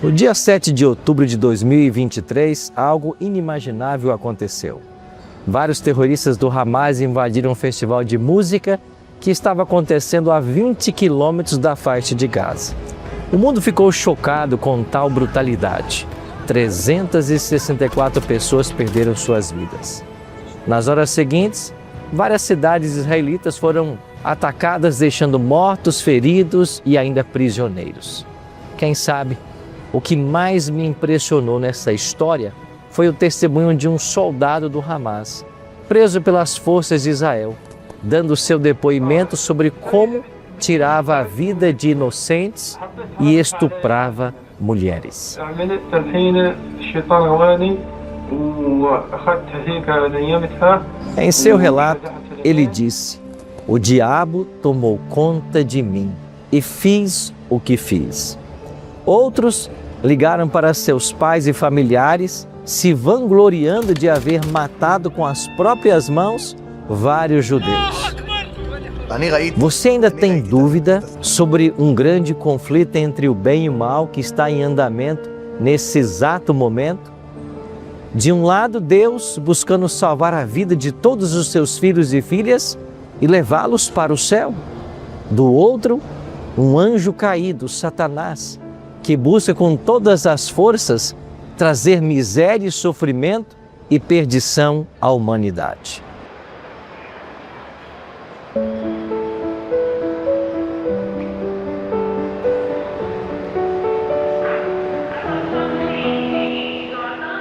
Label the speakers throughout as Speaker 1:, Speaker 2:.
Speaker 1: No dia 7 de outubro de 2023, algo inimaginável aconteceu. Vários terroristas do Hamas invadiram um festival de música que estava acontecendo a 20 quilômetros da faixa de Gaza. O mundo ficou chocado com tal brutalidade. 364 pessoas perderam suas vidas. Nas horas seguintes, várias cidades israelitas foram atacadas, deixando mortos, feridos e ainda prisioneiros. Quem sabe, o que mais me impressionou nessa história foi o testemunho de um soldado do Hamas, preso pelas forças de Israel, dando seu depoimento sobre como tirava a vida de inocentes e estuprava mulheres. Em seu relato, ele disse: "O diabo tomou conta de mim e fiz o que fiz." Outros ligaram para seus pais e familiares, se vangloriando de haver matado com as próprias mãos vários judeus. Você ainda tem dúvida sobre um grande conflito entre o bem e o mal que está em andamento nesse exato momento? De um lado, Deus buscando salvar a vida de todos os seus filhos e filhas e levá-los para o céu. Do outro, um anjo caído, Satanás, que busca com todas as forças trazer miséria e sofrimento e perdição à humanidade.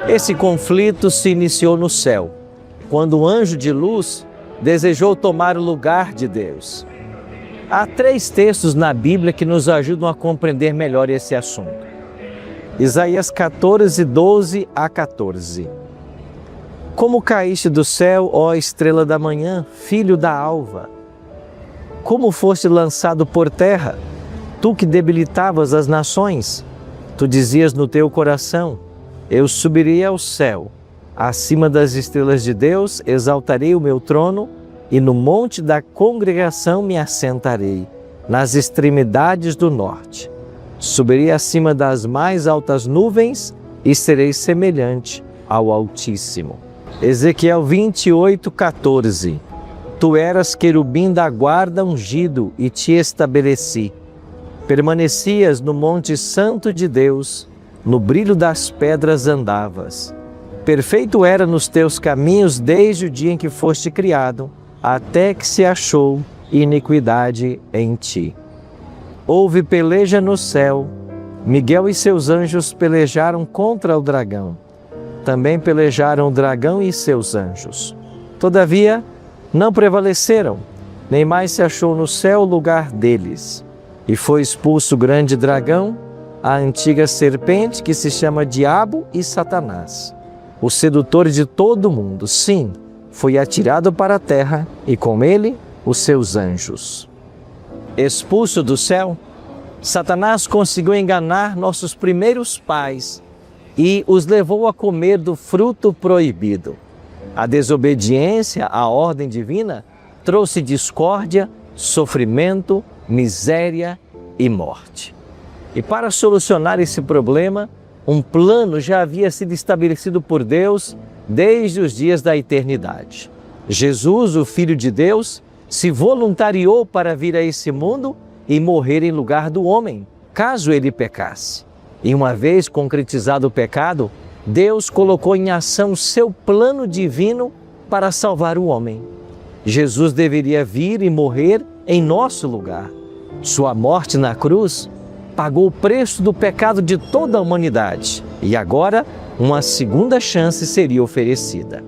Speaker 1: Esse conflito se iniciou no céu, quando o anjo de luz desejou tomar o lugar de Deus. Há 3 textos na Bíblia que nos ajudam a compreender melhor esse assunto. Isaías 14, 12 a 14. Como caíste do céu, ó estrela da manhã, filho da alva? Como foste lançado por terra, tu que debilitavas as nações? Tu dizias no teu coração: eu subirei ao céu, acima das estrelas de Deus exaltarei o meu trono, e no monte da congregação me assentarei, nas extremidades do norte. Subirei acima das mais altas nuvens e serei semelhante ao Altíssimo. Ezequiel 28, 14. Tu eras querubim da guarda ungido e te estabeleci. Permanecias no monte santo de Deus, no brilho das pedras andavas. Perfeito era nos teus caminhos desde o dia em que foste criado, até que se achou iniquidade em ti. Houve peleja no céu, Miguel e seus anjos pelejaram contra o dragão. Também pelejaram o dragão e seus anjos. Todavia, não prevaleceram, nem mais se achou no céu o lugar deles. E foi expulso o grande dragão, a antiga serpente que se chama Diabo e Satanás, o sedutor de todo o mundo. Sim, foi atirado para a terra e com ele os seus anjos. Expulso do céu, Satanás conseguiu enganar nossos primeiros pais e os levou a comer do fruto proibido. A desobediência à ordem divina trouxe discórdia, sofrimento, miséria e morte. E para solucionar esse problema, um plano já havia sido estabelecido por Deus desde os dias da eternidade. Jesus, o Filho de Deus, se voluntariou para vir a esse mundo e morrer em lugar do homem, caso ele pecasse. E uma vez concretizado o pecado, Deus colocou em ação seu plano divino para salvar o homem. Jesus deveria vir e morrer em nosso lugar. Sua morte na cruz pagou o preço do pecado de toda a humanidade. E agora, uma segunda chance seria oferecida.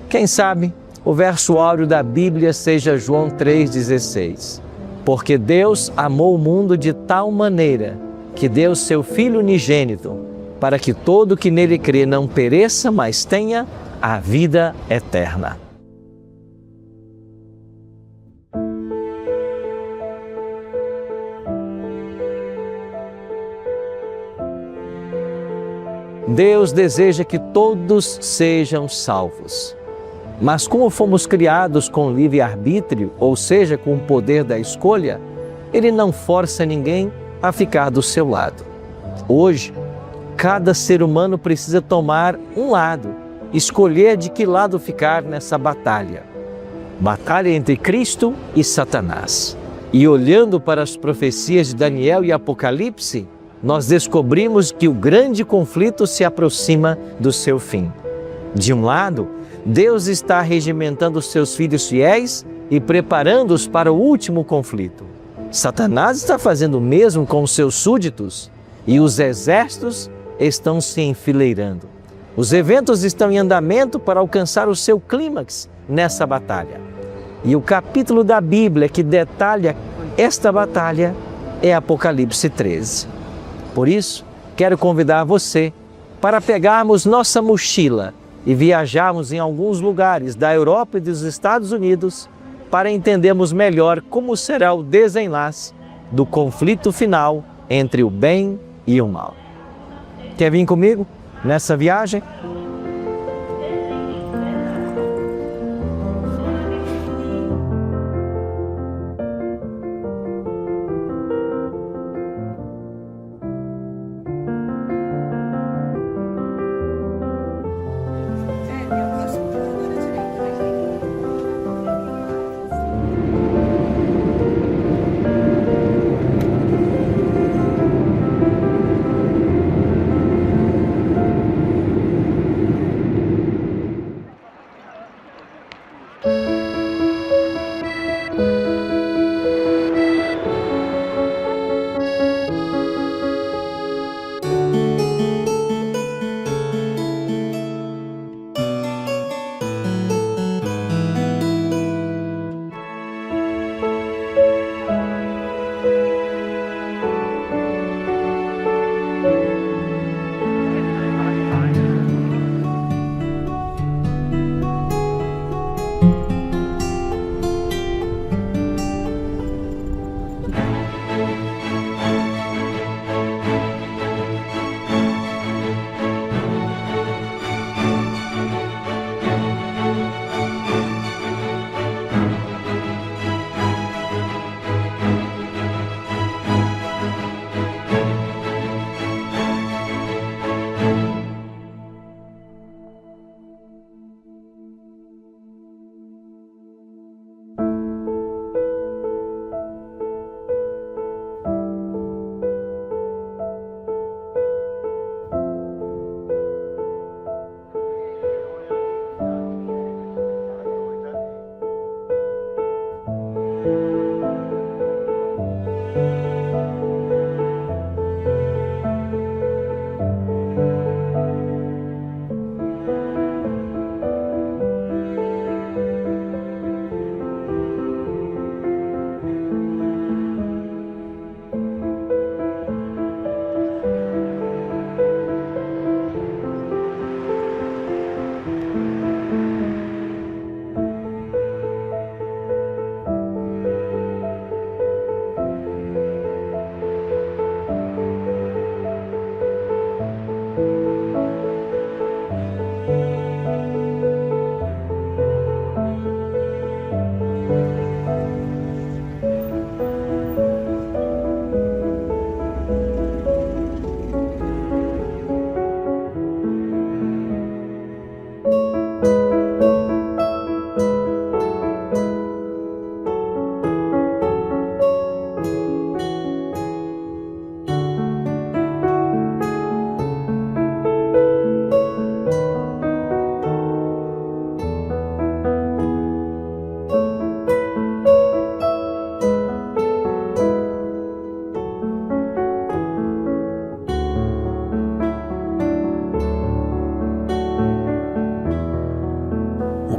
Speaker 1: Quem sabe o verso áureo da Bíblia seja João 3,16. Porque Deus amou o mundo de tal maneira que deu seu Filho unigênito, para que todo que nele crê não pereça, mas tenha a vida eterna. Deus deseja que todos sejam salvos. Mas como fomos criados com livre-arbítrio, ou seja, com o poder da escolha, Ele não força ninguém a ficar do seu lado. Hoje, Cada ser humano precisa tomar um lado, escolher de que lado ficar nessa batalha. Batalha entre Cristo e Satanás. E olhando para as profecias de Daniel e Apocalipse, nós descobrimos que o grande conflito se aproxima do seu fim. De um lado, Deus está regimentando os seus filhos fiéis e preparando-os para o último conflito. Satanás está fazendo o mesmo com os seus súditos e os exércitos estão se enfileirando. Os eventos estão em andamento para alcançar o seu clímax nessa batalha. E o capítulo da Bíblia que detalha esta batalha é Apocalipse 13. Por isso, quero convidar você para pegarmos nossa mochila e viajarmos em alguns lugares da Europa e dos Estados Unidos para entendermos melhor como será o desenlace do conflito final entre o bem e o mal. Quer vir comigo nessa viagem?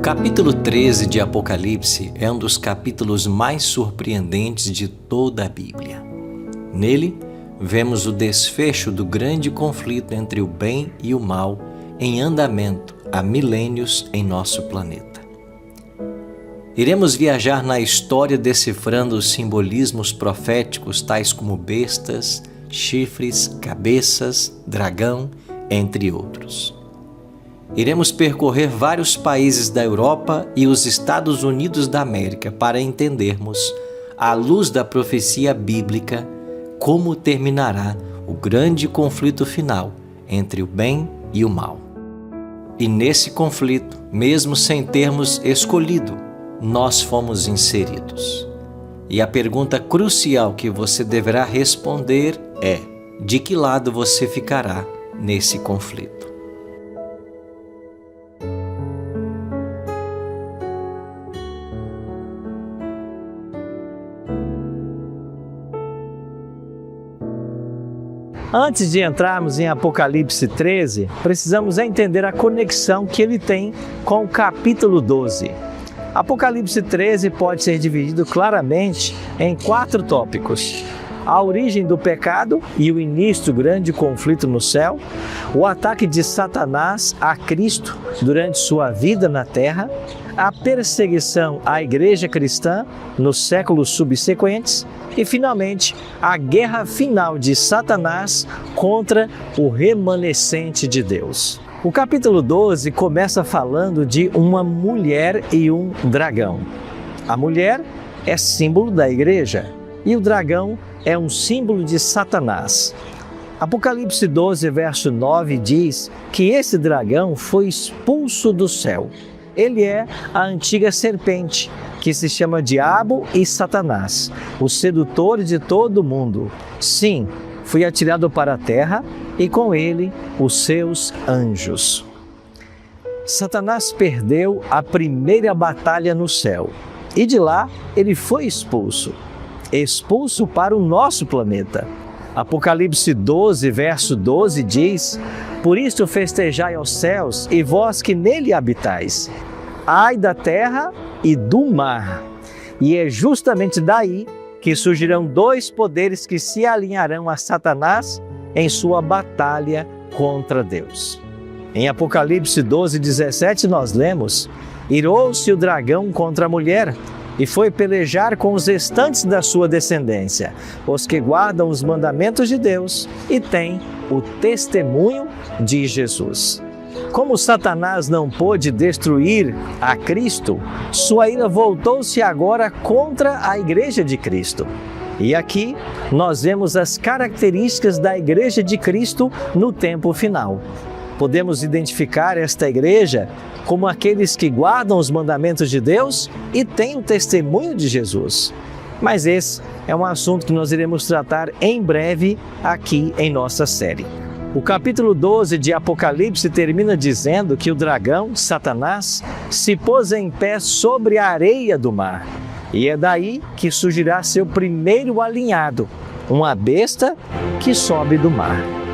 Speaker 2: capítulo 13 de Apocalipse é um dos capítulos mais surpreendentes de toda a Bíblia. Nele, vemos o desfecho do grande conflito entre o bem e o mal em andamento há milênios em nosso planeta. Iremos viajar na história decifrando os simbolismos proféticos tais como bestas, chifres, cabeças, dragão, entre outros. Iremos percorrer vários países da Europa e os Estados Unidos da América para entendermos, à luz da profecia bíblica, como terminará o grande conflito final entre o bem e o mal. E nesse conflito, mesmo sem termos escolhido, nós fomos inseridos. E a pergunta crucial que você deverá responder é: de que lado você ficará nesse conflito?
Speaker 1: Antes de entrarmos em Apocalipse 13, precisamos entender a conexão que ele tem com o capítulo 12. Apocalipse 13 pode ser dividido claramente em 4 tópicos: a origem do pecado e o início do grande conflito no céu, o ataque de Satanás a Cristo durante sua vida na terra, a perseguição à igreja cristã nos séculos subsequentes e, finalmente, a guerra final de Satanás contra o remanescente de Deus. O capítulo 12 começa falando de uma mulher e um dragão. A mulher é símbolo da igreja e o dragão é um símbolo de Satanás. Apocalipse 12, verso 9 diz que esse dragão foi expulso do céu. Ele é a antiga serpente, que se chama Diabo e Satanás, o sedutor de todo mundo. Sim, foi atirado para a terra e com ele os seus anjos. Satanás perdeu a primeira batalha no céu e de lá ele foi expulso para o nosso planeta. Apocalipse 12, verso 12 diz: por isto festejai aos céus e vós que nele habitais. Ai da terra e do mar. E é justamente daí que surgirão 2 poderes que se alinharão a Satanás em sua batalha contra Deus. Em Apocalipse 12, 17 nós lemos: irou-se o dragão contra a mulher e foi pelejar com os restantes da sua descendência, os que guardam os mandamentos de Deus e têm o testemunho de Jesus. Como Satanás não pôde destruir a Cristo, sua ira voltou-se agora contra a Igreja de Cristo. E aqui nós vemos as características da Igreja de Cristo no tempo final. Podemos identificar esta igreja como aqueles que guardam os mandamentos de Deus e têm o testemunho de Jesus. Mas esse é um assunto que nós iremos tratar em breve aqui em nossa série. O capítulo 12 de Apocalipse termina dizendo que o dragão, Satanás, se pôs em pé sobre a areia do mar. E é daí que surgirá seu primeiro alinhado, uma besta que sobe do mar.